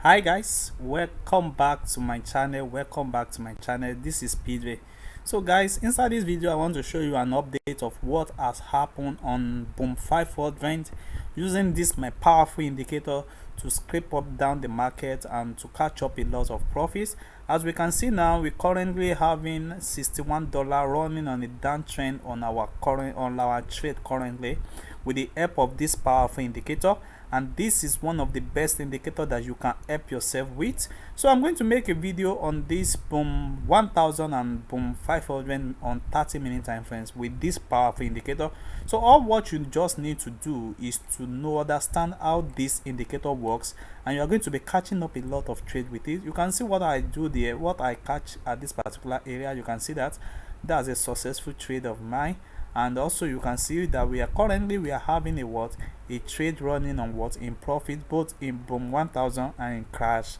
Hi guys, welcome back to my channel. This is Speedway. So guys, inside this video I want to show you an update of what has happened on Boom 500 using this my powerful indicator to scrape up down the market and to catch up a lot of profits. As we can see now, we're currently having $61 running on a downtrend on our trade currently with the help of this powerful indicator, and this is one of the best indicator that you can help yourself with. So I'm going to make a video on this Boom 1000 and Boom 500 on 30-minute time frames with this powerful indicator. So all what you just need to do is to understand how this indicator works, and you are going to be catching up a lot of trade with it. You can see what I do there, what I catch at this particular area. You can see that that's a successful trade of mine, and also you can see that we are having a trade running on in profit, both in Boom 1000 and in crash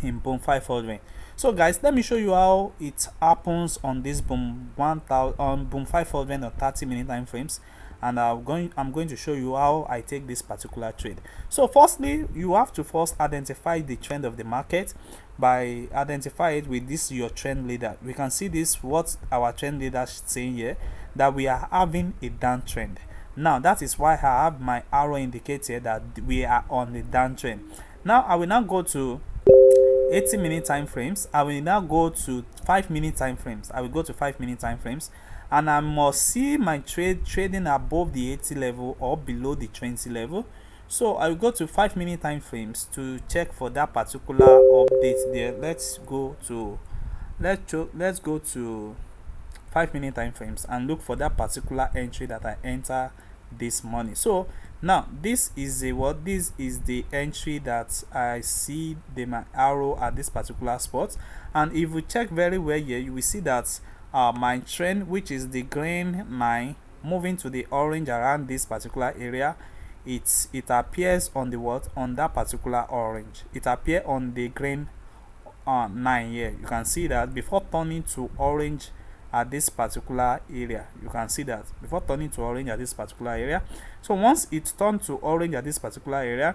in Boom 500. So guys, let me show you how it happens on this Boom 1000 on Boom 500 on 30-minute time frames, and I'm going to show you how I take this particular trade. So firstly, you have to first identify the trend of the market by identify it with this your trend leader. We can see this what our trend leader is saying here, that we are having a downtrend. Now that is why I have my arrow indicator that we are on the downtrend. Now I will now go to 80-minute time frames. I will now go to 5-minute time frames. I will go to 5-minute time frames, and I must see my trading above the 80 level or below the 20 level. So I will go to 5-minute time frames to check for that particular update there. Let's go to 5-minute time frames and look for that particular entry that I enter this morning. So now this is the entry that I see my arrow at this particular spot, and if we check very well here, you will see that my trend, which is the green line moving to the orange around this particular area, it appears on that particular orange. It appears on the green 9 here. You can see that before turning to orange at this particular area. You can see that before turning to orange at this particular area. So once it turns to orange at this particular area,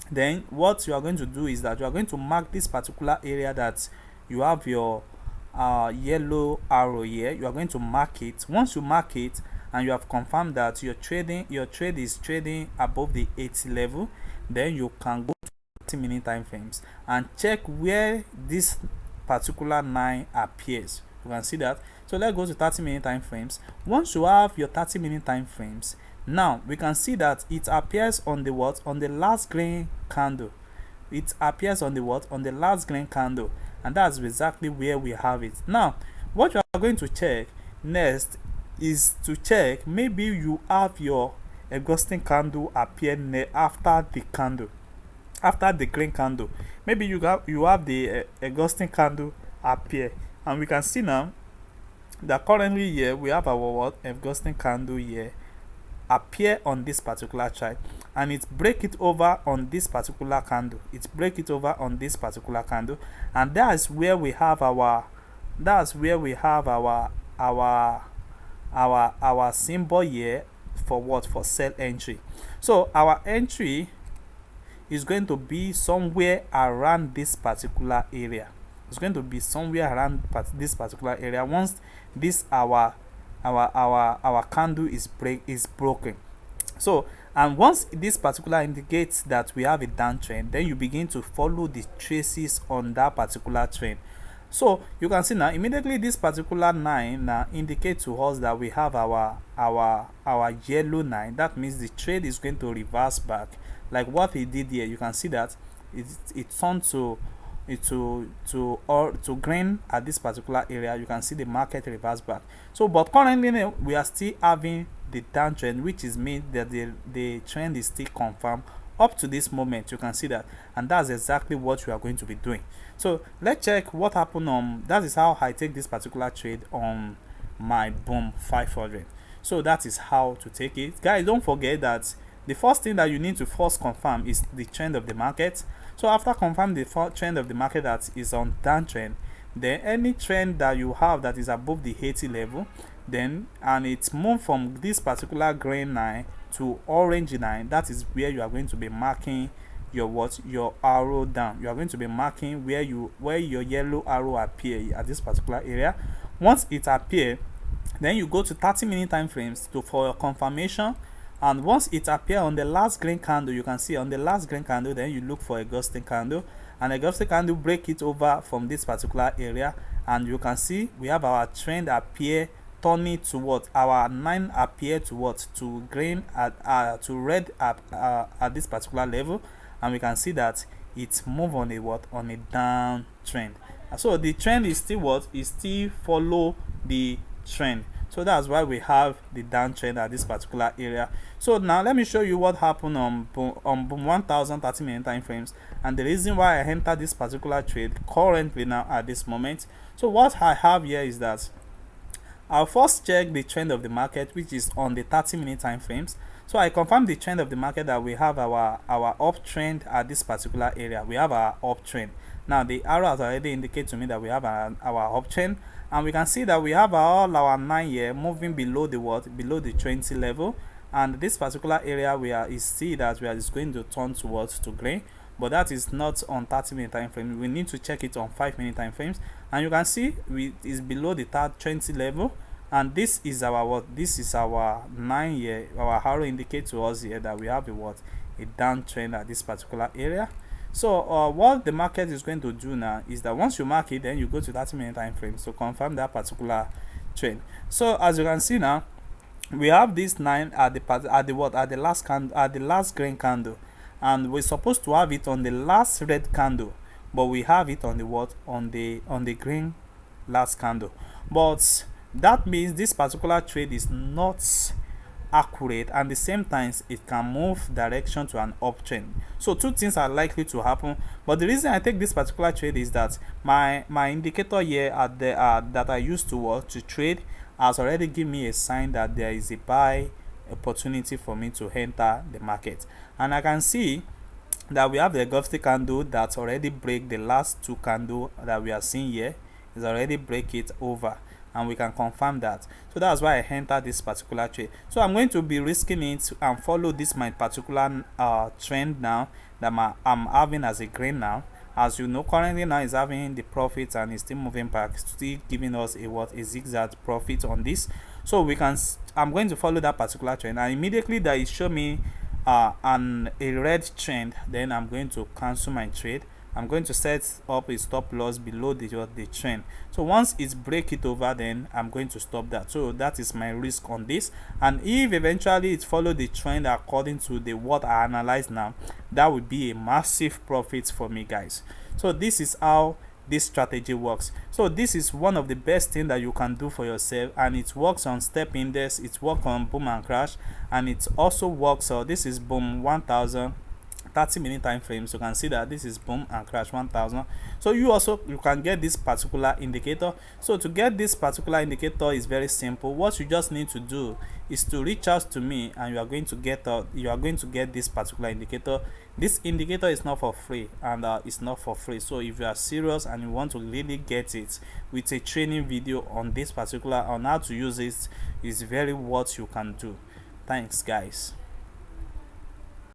then what you are going to do is that you are going to mark this particular area that you have your yellow arrow here. You are going to mark it. Once you mark it and you have confirmed that your trade is trading above the 80 level, then you can go to 30-minute time frames and check where this particular line appears. You can see that. So let's go to 30-minute time frames. Once you have your 30-minute time frames, now we can see that it appears on the on the last green candle. It appears on the on the last green candle, and that's exactly where we have it. Now what you are going to check next is to check maybe you have your exhausting candle appear after the green candle. Maybe you have the exhausting candle appear, and we can see now that currently here we have our exhausting candle here appear on this particular chart, and it break it over on this particular candle. And that's where we have our symbol here for sell entry. So our entry is going to be somewhere around this particular area. It's going to be somewhere around this particular area once this our candle is broken. So, and once this particular indicates that we have a downtrend, then you begin to follow the traces on that particular trend. So you can see now immediately this particular line now indicates to us that we have our yellow line. That means the trade is going to reverse back like what he did here. You can see that it turned to green at this particular area. You can see the market reverse back. So but currently we are still having the downtrend, which is mean that the trend is still confirmed up to this moment. You can see that, and that's exactly what we are going to be doing. So let's check what happened on that is how I take this particular trade on my Boom 500. So that is how to take it, guys. Don't forget that the first thing that you need to first confirm is the trend of the market. So after confirming the trend of the market that is on downtrend, then any trend that you have that is above the 80 level, then and it's moved from this particular green line to orange line, that is where you are going to be marking your arrow down. You are going to be marking where your yellow arrow appear at this particular area. Once it appear, then you go to 30-minute time frames for your confirmation. And once it appear on the last green candle, you can see on the last green candle, then you look for a ghosting candle, and a ghosting candle break it over from this particular area, and you can see we have our trend appear turning to what? Our 9 appear to what? To green to red at this particular level, and we can see that it move on a what? On a down trend. So the trend is still what? Is still follow the trend. So that's why we have the downtrend at this particular area. So now let me show you what happened on boom 1000 30-minute time frames, and the reason why I entered this particular trade currently now at this moment. So what I have here is that I'll first check the trend of the market, which is on the 30-minute time frames. So I confirm the trend of the market that we have our uptrend at this particular area. We have our uptrend. Now the arrow has already indicated to me that we have our uptrend, and we can see that we have all our 9 here moving below the what? Below the 20 level, and this particular area is going to turn towards to green, but that is not on 30-minute time frame. We need to check it on 5-minute time frames, and you can see is below the 20 level, and this is our what? This is our 9 here. Our arrow indicates to us here that we have a what? A downtrend at this particular area. So what the market is going to do now is that once you mark it, then you go to 30-minute time frames to confirm that particular trend. So as you can see now, we have this 9 at the last green candle, and we're supposed to have it on the last red candle, but we have it on the what? On the green last candle. But that means this particular trade is not accurate, and at the same time it can move direction to an uptrend. So two things are likely to happen, but the reason I take this particular trade is that my indicator here at the that I used to trade has already given me a sign that there is a buy opportunity for me to enter the market, and I can see that we have the ghosting candle that's already break the last 2 candle that we are seeing here. Is already break it over, and we can confirm that. So that's why I enter this particular trade. So I'm going to be risking it and follow this my particular trend now that I'm having as a green now. As you know, currently now is having the profits and it's still moving back, still giving us a zigzag profit on this. So I'm going to follow that particular trend, and immediately that it show me a red trend, then I'm going to cancel my trade. I'm going to set up a stop loss below the trend. So once it's break it over, then I'm going to stop that. So that is my risk on this, and if eventually it follow the trend according to the what I analyze now, that would be a massive profit for me, guys. So this is how this strategy works. So this is one of the best thing that you can do for yourself, and it works on step index, it works on boom and crash, and it also works. So this is boom 1000 30-minute time frames. You can see that this is boom and crash 1000. So you can get this particular indicator. So to get this particular indicator is very simple. What you just need to do is to reach out to me, and you are going to get this particular indicator. This indicator is not for free, and it's not for free. So if you are serious and you want to really get it with a training video on this particular on how to use it, is very what you can do. Thanks, guys.